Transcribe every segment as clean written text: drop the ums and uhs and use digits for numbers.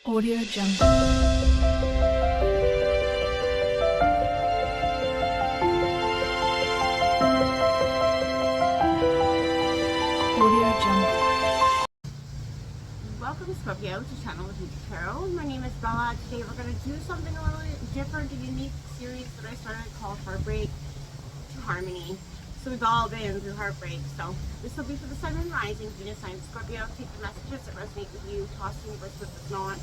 Audio Jungle. Audio Jungle. Welcome Scorpio to Channel with Future Tarot. My name is Bella. Today we're going to do something a little different, a unique series that I started called Heartbreak to Harmony. So we've all been through heartbreak. So this will be for the Sun and Rising, Venus sign Scorpio. Take the messages that resonate with you, toss the universe what does not.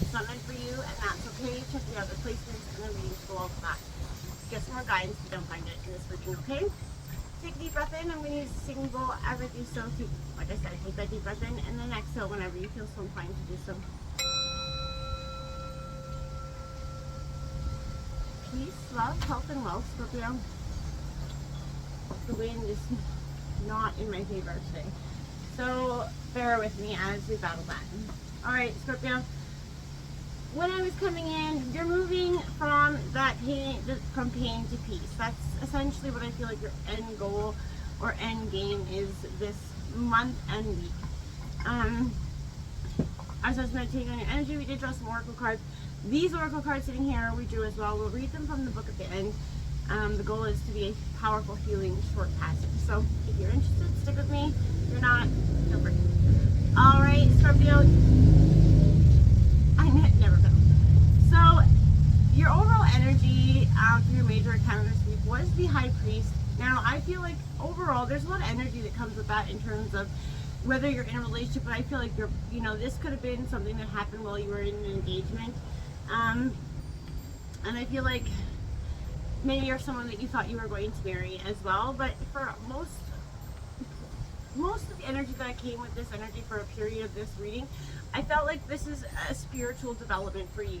It's not meant for you, and that's okay. Check the other placements and the readings below for that. Get some more guidance if you don't find it in this reading, okay? Take a deep breath in. I'm going to use the singing bowl as I do so. Like I said, take that deep breath in and then exhale whenever you feel so inclined to do so. Peace, love, health, and wealth, Scorpio. The wind is not in my favor today, so bear with me as we battle that. Alright, Scorpio. When I was coming in, you're moving from that pain, from pain to peace. That's essentially what I feel like your end goal or end game is this month and week. As I was meditating on your energy, we did draw some oracle cards. These oracle cards sitting here we drew as well. We'll read them from the book at the end. The goal is to be a powerful, healing, short passage. So if you're interested, stick with me. If you're not, feel free. All right, Scorpio. I never fail. So your overall energy for your major encounter this week was the High Priest. Now I feel like overall there's a lot of energy that comes with that in terms of whether you're in a relationship, but I feel like this could have been something that happened while you were in an engagement. And I feel like maybe you're someone that you thought you were going to marry as well, but for most of the energy that came with this energy for a period of this reading, I felt like this is a spiritual development for you.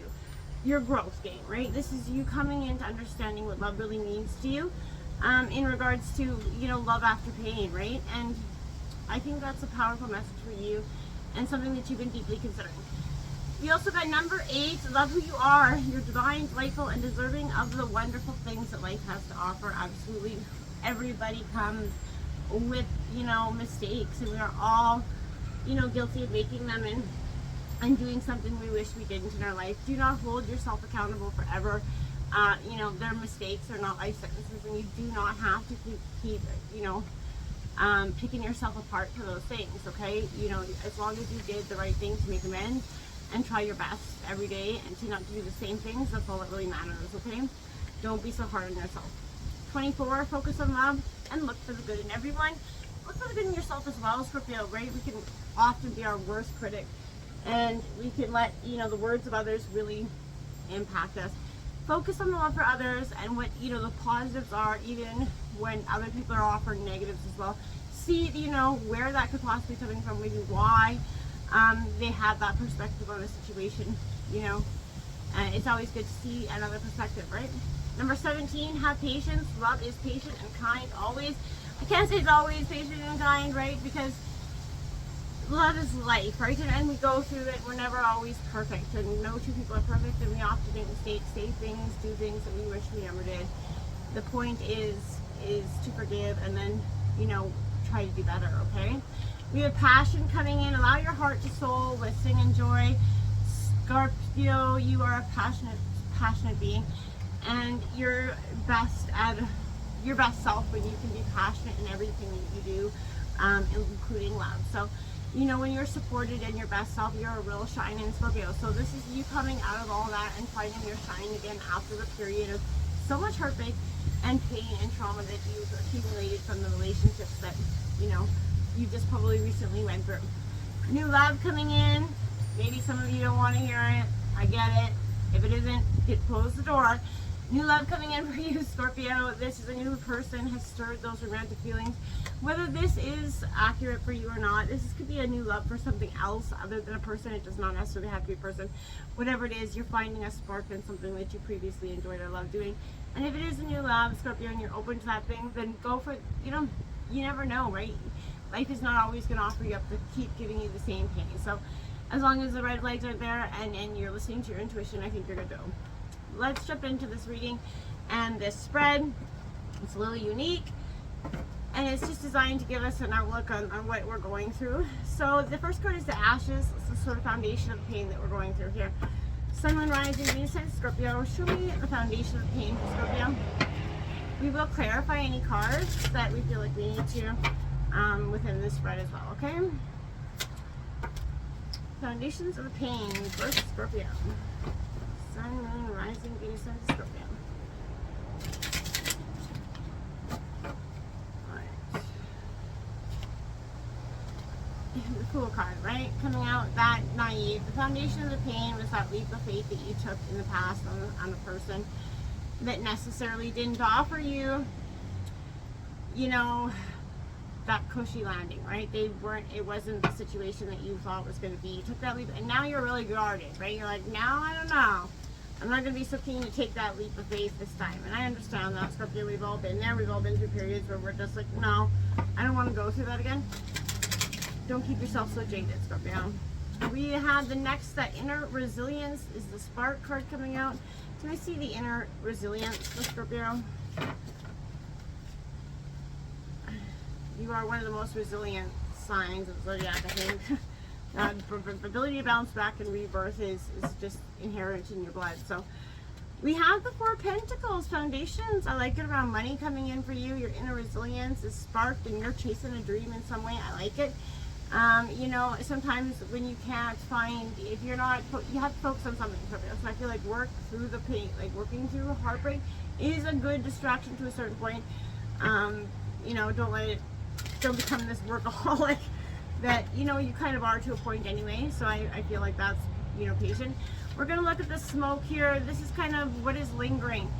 Your growth game, right? This is you coming into understanding what love really means to you in regards to, love after pain, right? And I think that's a powerful message for you and something that you've been deeply considering. We also got number 8, love who you are. You're divine, delightful, and deserving of the wonderful things that life has to offer. Absolutely. Everybody comes with, mistakes, and we are all, guilty of making them and doing something we wish we didn't in our life. Do not hold yourself accountable forever. Their mistakes are not life sentences, and you do not have to keep picking yourself apart for those things, okay? As long as you did the right thing to make amends and try your best every day and to not do the same things, that's all that really matters, okay? Don't be so hard on yourself. 24, focus on love and look for the good in everyone. Look for the good in yourself as well, Scorpio, right? We can often be our worst critic, and we can let, the words of others really impact us. Focus on the love for others and what, the positives are, even when other people are offering negatives as well. See, where that could possibly be coming from, maybe why they have that perspective on a situation, and it's always good to see another perspective, right? Number 17, have patience. Love is patient and kind always. I can't say it's always patient and kind, right? Because love is life, right? And we go through it. We're never always perfect, and no two people are perfect, and we often make mistakes, say things, do things that we wish we never did. The point is to forgive and then, try to do better, okay? We have passion coming in. Allow your heart to soul with sing and joy. Scorpio, you are a passionate being, and you're best at your best self when you can be passionate in everything that you do, including love. So, when you're supported in your best self, you're a real shine in Scorpio. So this is you coming out of all that and finding your shine again after the period of so much heartbreak and pain and trauma that you've accumulated from the relationships that, you just probably recently went through. New love coming in. Maybe some of you don't want to hear it. I get it. If it isn't, close the door. New love coming in for you, Scorpio. This is a new person, has stirred those romantic feelings. Whether this is accurate for you or not, this could be a new love for something else other than a person. It does not necessarily have to be a person. Whatever it is, you're finding a spark in something that you previously enjoyed or loved doing. And if it is a new love, Scorpio, and you're open to that thing, then go for it. You never know, right? Life is not always going to offer you up to keep giving you the same pain. So as long as the red flags aren't there and you're listening to your intuition, I think you're good to go. Let's jump into this reading and this spread. It's a little unique. and it's just designed to give us an outlook on what we're going through. So the first card is the ashes. It's the sort of foundation of the pain that we're going through here. Sun, Moon, Rising, Venus, and Scorpio. Show me the foundation of the pain for Scorpio. We will clarify any cards that we feel like we need to within this spread as well, okay? Foundations of the pain for Scorpio. Sun, Moon, Rising, Venus, and Scorpio. The Fool card, right? Coming out that naive. The foundation of the pain was that leap of faith that you took in the past on a person that necessarily didn't offer you, you know, that cushy landing, right? It wasn't the situation that you thought was going to be. You took that leap, and now you're really guarded, right? You're like, now I don't know. I'm not going to be so keen to take that leap of faith this time. And I understand that, Scorpio. We've all been there. We've all been through periods where we're just like, no, I don't want to go through that again. Don't keep yourself so jaded, Scorpio. We have the next, that inner resilience is the spark card coming out. Can I see the inner resilience for Scorpio? You are one of the most resilient signs of Zodiac, I think. The ability to bounce back and rebirth is just inherent in your blood. So we have the Four of Pentacles foundations. I like it around money coming in for you. Your inner resilience is sparked and you're chasing a dream in some way. I like it. You know, sometimes when you can't find, if you're not, you have to focus on something. So I feel like work through the pain, like working through heartbreak is a good distraction to a certain point. You know, don't become this workaholic that, you know, you kind of are to a point anyway. So I feel like that's, you know, patient. We're going to look at the smoke here. This is kind of what is lingering.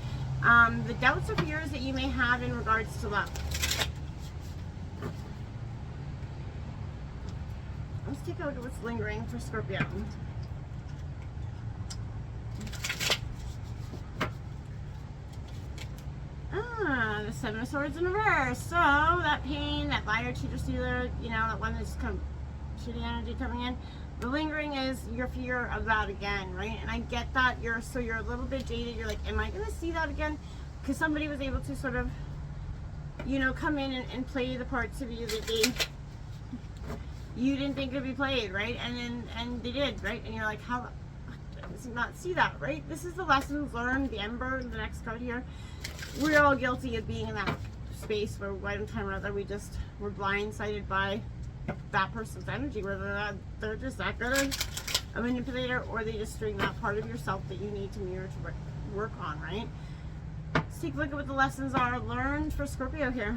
The doubts or fears that you may have in regards to love. Let's take out what's lingering for Scorpio. The Seven of Swords in reverse. So that pain, that liar, cheater, stealer, you know, that one that's kind of shitty energy coming in. The lingering is your fear of that again, right? And I get that you're a little bit jaded. You're like, am I going to see that again? Because somebody was able to sort of, you know, come in and play the parts of you that you didn't think could be played, right? And they did, right? And you're like, how does he not see that, right? This is the lessons learned, the Ember, the next card here. We're all guilty of being in that space where one time or another we're blindsided by that person's energy, whether they're just that good of a manipulator or they just string that part of yourself that you need to mirror to work on, right? Let's take a look at what the lessons are learned for Scorpio here.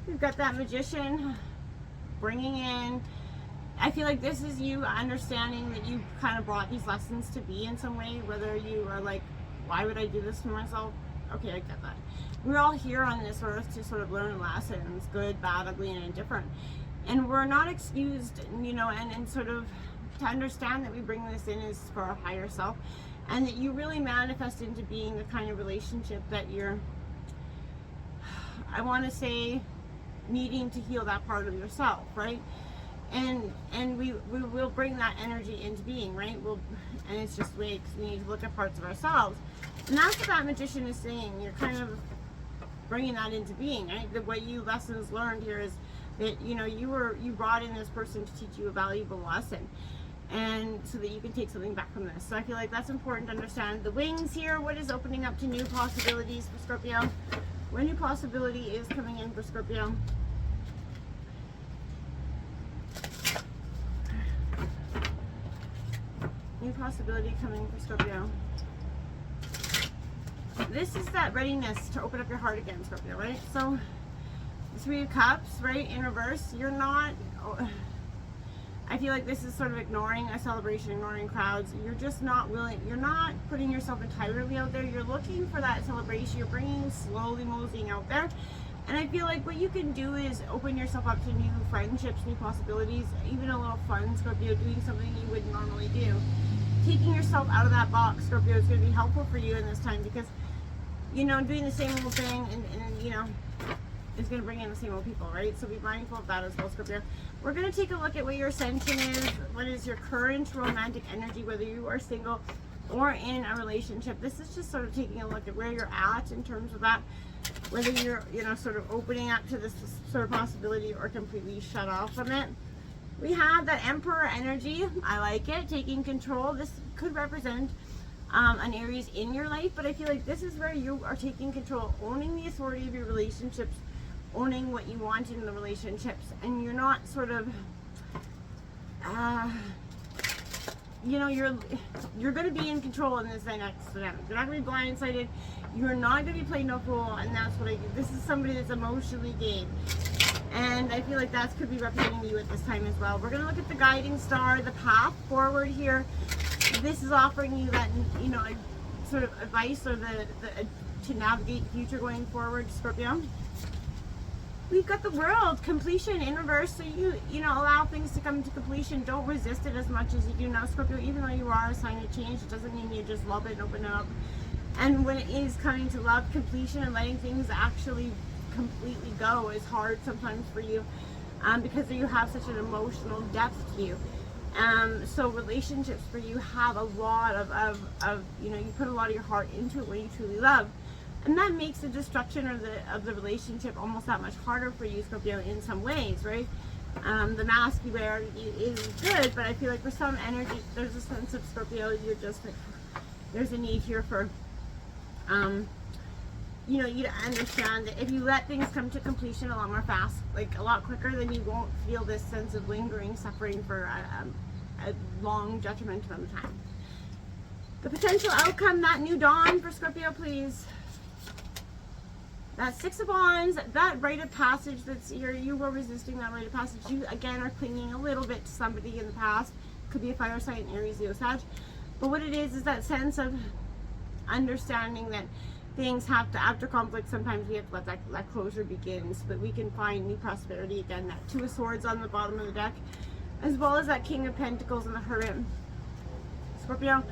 We've got that Magician bringing in, I feel like this is you understanding that you kind of brought these lessons to be in some way, whether you are like, why would I do this to myself? Okay, I get that. We're all here on this earth to sort of learn lessons, good, bad, ugly, and indifferent. And we're not excused, you know, and sort of to understand that we bring this in is for our higher self, and that you really manifest into being the kind of relationship that you're, I want to say, needing to heal that part of yourself, right? And we will bring that energy into being, right? And it's just ways we need to look at parts of ourselves, and that's what that Magician is saying. You're kind of bringing that into being, right? What you lessons learned here is that, you know, you brought in this person to teach you a valuable lesson, and so that you can take something back from this. So I feel like that's important to understand. The wings here, what is opening up to new possibilities for Scorpio? What new possibility is coming in for Scorpio? New possibility coming for Scorpio. This is that readiness to open up your heart again, Scorpio, right? So, Three of Cups, right, in reverse. You're not, I feel like this is sort of ignoring a celebration, ignoring crowds. You're just not willing, you're not putting yourself entirely out there. You're looking for that celebration. You're bringing slowly moseying out there. And I feel like what you can do is open yourself up to new friendships, new possibilities, even a little fun, Scorpio, doing something you wouldn't normally do. Taking yourself out of that box, Scorpio, is going to be helpful for you in this time, because, you know, doing the same old thing and you know, is going to bring in the same old people, right? So be mindful of that as well, Scorpio. We're going to take a look at what your ascension is. What is your current romantic energy, whether you are single or in a relationship. This is just sort of taking a look at where you're at in terms of that, whether you're, you know, sort of opening up to this sort of possibility or completely shut off from it. We have that Emperor energy. I like it. Taking control. This could represent an Aries in your life, but I feel like this is where you are taking control, owning the authority of your relationships, owning what you want in the relationships, and you're not sort of you know, you're going to be in control in this next dynamic. You're not going to be blindsided. You're not going to be playing no fool, and that's what I do. This is somebody that's emotionally game, and I feel like that could be representing you at this time as well. We're going to look at the guiding star, the path forward here. This is offering you that, you know, sort of advice or the to navigate the future going forward, Scorpio. We've got the World, completion in reverse. So you know, allow things to come to completion. Don't resist it as much as you do now, Scorpio. Even though you are a sign of change, it doesn't mean you just love it and open it up. And when it is coming to love, completion, and letting things actually completely go is hard sometimes for you, because you have such an emotional depth to you. So relationships for you have a lot of you know, you put a lot of your heart into it when you truly love. And that makes the destruction of the relationship almost that much harder for you, Scorpio, in some ways, right? The mask you wear is good, but I feel like for some energy, there's a sense of, Scorpio, you're just like, there's a need here for, you know, you to understand that if you let things come to completion a lot more fast, like a lot quicker, then you won't feel this sense of lingering suffering for a long detrimental amount of time. The potential outcome, that new dawn for Scorpio, please. That Six of Wands, that rite of passage that's here, you were resisting that rite of passage. You, again, are clinging a little bit to somebody in the past. Could be a fire sign, Aries, Leo, Sag. But what it is that sense of understanding that things have to, after conflict, sometimes we have to let that closure begin so that we can find new prosperity again. That Two of Swords on the bottom of the deck, as well as that King of Pentacles and the Hermit. Scorpio,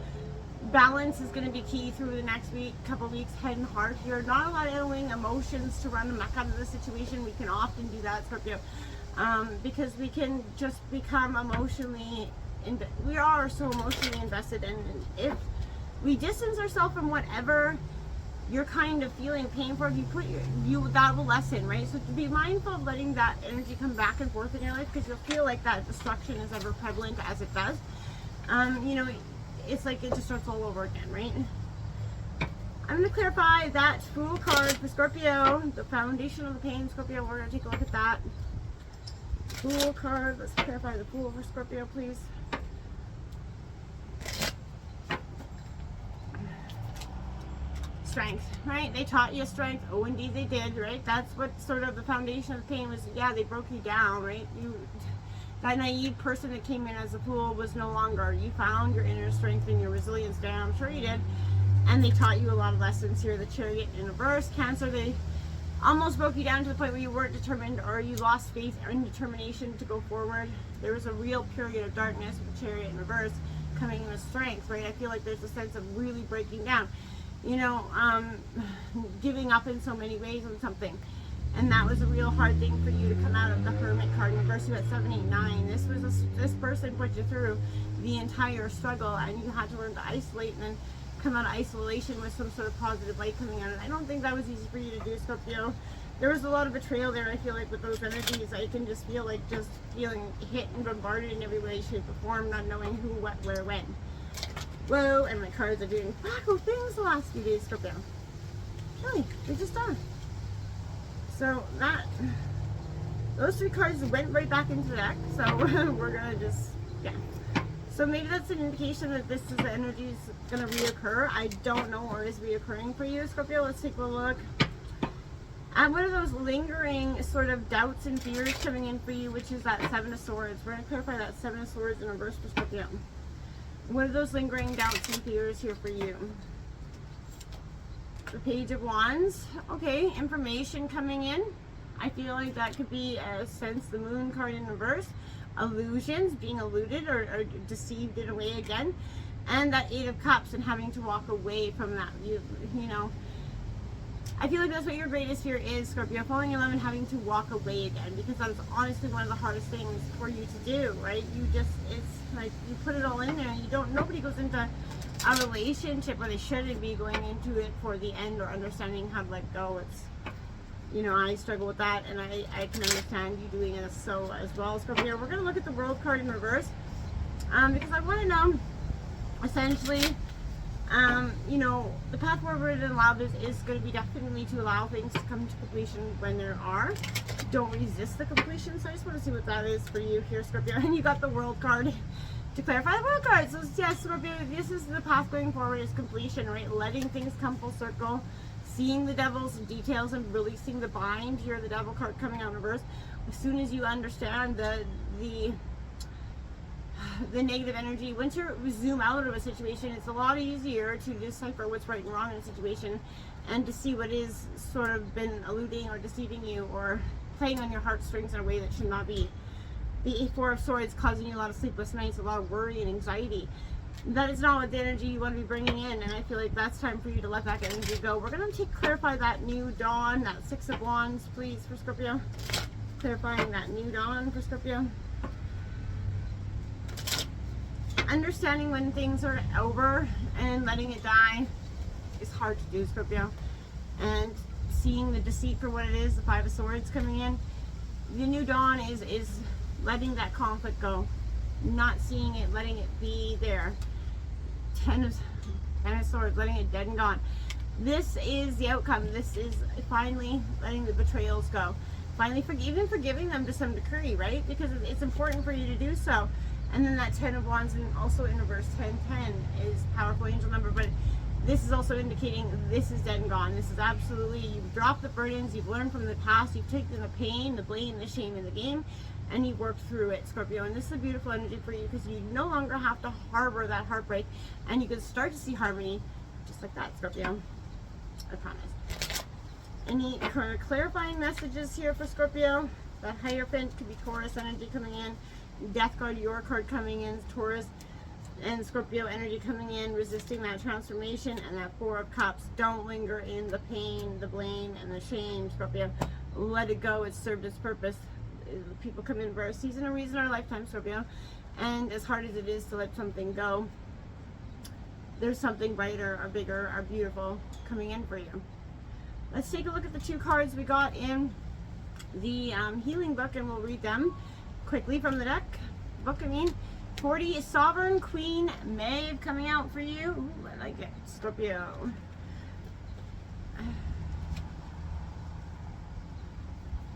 balance is going to be key through the next week, couple weeks, head and heart here. Not allowing emotions to run amok out of the situation. We can often do that, Scorpio, because we can just become emotionally, we are so emotionally invested, and if we distance ourselves from whatever you're kind of feeling pain for, if you put that will lessen, right? So to be mindful of letting that energy come back and forth in your life, because you'll feel like that destruction is ever prevalent as it does. You know, it's like it just starts all over again, right? I'm going to clarify that Fool card for Scorpio, the foundation of the pain, Scorpio. We're going to take a look at that. Fool card, let's clarify the Fool for Scorpio, please. Strength, right? They taught you strength. Oh, indeed they did, right? That's what sort of the foundation of the pain was. Yeah, they broke you down, right? That naive person that came in as a fool was no longer. You found your inner strength and your resilience there. I'm sure you did. And they taught you a lot of lessons here. The Chariot in reverse. Cancer, they almost broke you down to the point where you weren't determined, or you lost faith and determination to go forward. There was a real period of darkness with the Chariot in reverse coming in with strength, right? I feel like there's a sense of really breaking down. You know, giving up in so many ways on something. And that was a real hard thing for you to come out of the Hermit card in reverse. You had 7, 8, 9. This person put you through the entire struggle, and you had to learn to isolate and then come out of isolation with some sort of positive light coming out. And I don't think that was easy for you to do, Scorpio. There was a lot of betrayal there. I feel like with those energies, I can just feel like just feeling hit and bombarded in every way, shape, or form, not knowing who, what, where, when. Whoa, and my cards are doing wacko things the last few days, Scorpio. Really, they're just done. So those 3 cards went right back into the deck. So we're gonna just, yeah. So maybe that's an indication that this is the energy is gonna reoccur. I don't know what is reoccurring for you, Scorpio. Let's take a look. And what are those lingering sort of doubts and fears coming in for you, which is that 7 of Swords. We're gonna clarify that 7 of Swords in reverse for Scorpio. What are those lingering doubts and fears here for you? The Page of Wands. Okay, information coming in. I feel like that could be a sense, the Moon card in reverse. Illusions, being eluded or deceived in a way again. And that 8 of Cups and having to walk away from that. You know, I feel like that's what your greatest fear is, Scorpio. Falling in love and having to walk away again. Because that is honestly one of the hardest things for you to do, right? You just, it's like you put it all in there. You don't, nobody goes into a relationship where they shouldn't be going into it for the end or understanding how to let go. It's, you know, I struggle with that, and I can understand you doing it so as well, Scorpio. We're going to look at the World card in reverse because I want to know, essentially, you know, the path forward and allow this is going to be definitely to allow things to come to completion when there are. Don't resist the completion. So I just want to see what that is for you here, Scorpio. And you got the World card to clarify the World card. So yes, Scorpio, this is the path going forward is completion, right? Letting things come full circle, seeing the devil's details and releasing the bind. Here, the Devil card coming out in reverse. As soon as you understand the negative energy, once you zoom out of a situation, it's a lot easier to decipher what's right and wrong in a situation and to see what is sort of been eluding or deceiving you or playing on your heartstrings in a way that should not be. The Four of Swords causing you a lot of sleepless nights, a lot of worry and anxiety. That is not what the energy you want to be bringing in, and I feel like that's time for you to let that energy go. We're going to clarify that new dawn, that Six of Wands, please, for Scorpio. Clarifying that new dawn for Scorpio. Understanding when things are over and letting it die is hard to do, Scorpio. And seeing the deceit for what it is, the Five of Swords coming in. The new dawn is letting that conflict go. Not seeing it, letting it be there. Ten of Swords, letting it dead and gone. This is the outcome. This is finally letting the betrayals go. Finally even forgiving them to some degree, right? Because it's important for you to do so. And then that Ten of Wands, and also in reverse, 1010 is powerful angel number, but this is also indicating this is dead and gone. This is absolutely, you've dropped the burdens, you've learned from the past, you've taken the pain, the blame, the shame in the game, and you've worked through it, Scorpio. And this is a beautiful energy for you because you no longer have to harbor that heartbreak, and you can start to see harmony just like that, Scorpio. I promise. Any clarifying messages here for Scorpio? That Hierophant could be Taurus energy coming in. Death card, your card coming in, Taurus and Scorpio energy coming in, resisting that transformation, and that Four of Cups. Don't linger in the pain, the blame, and the shame, Scorpio. Let it go. It's served its purpose. People come in for a season, a reason, or a lifetime, Scorpio. And as hard as it is to let something go, there's something brighter, or bigger, or beautiful coming in for you. Let's take a look at the two cards we got in the healing book, and we'll read them quickly from the deck. Book, 40 Sovereign Queen Maeve coming out for you. Ooh, I like it, Scorpio.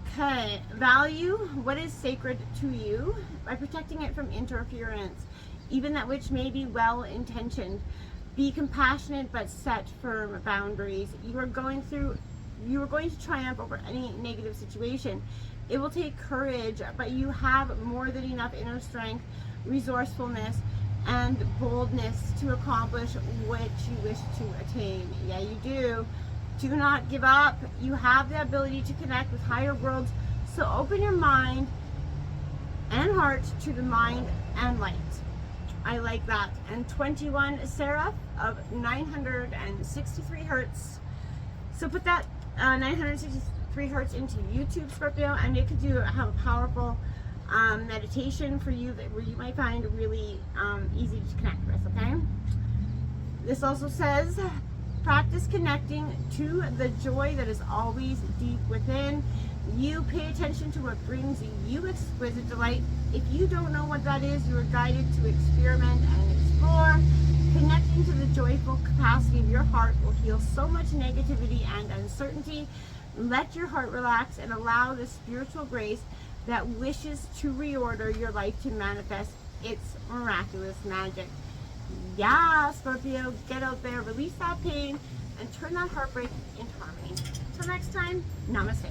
Okay, value what is sacred to you by protecting it from interference, even that which may be well intentioned. Be compassionate but set firm boundaries. You are going to triumph over any negative situation. It will take courage, but you have more than enough inner strength, resourcefulness, and boldness to accomplish what you wish to attain. Yeah, you do. Do not give up. You have the ability to connect with higher worlds, so open your mind and heart to the mind and light. I like that. And 21 Seraph of 963 hertz. So put that 963 hertz into YouTube, Scorpio, and it could have a powerful meditation for you where you might find really easy to connect with, okay? This also says, practice connecting to the joy that is always deep within. You pay attention to what brings you exquisite delight. If you don't know what that is, you are guided to experiment and explore. Connecting to the joyful capacity of your heart will heal so much negativity and uncertainty. Let your heart relax and allow the spiritual grace that wishes to reorder your life to manifest its miraculous magic. Yeah, Scorpio, get out there, release that pain, and turn that heartbreak into harmony. Till next time, namaste.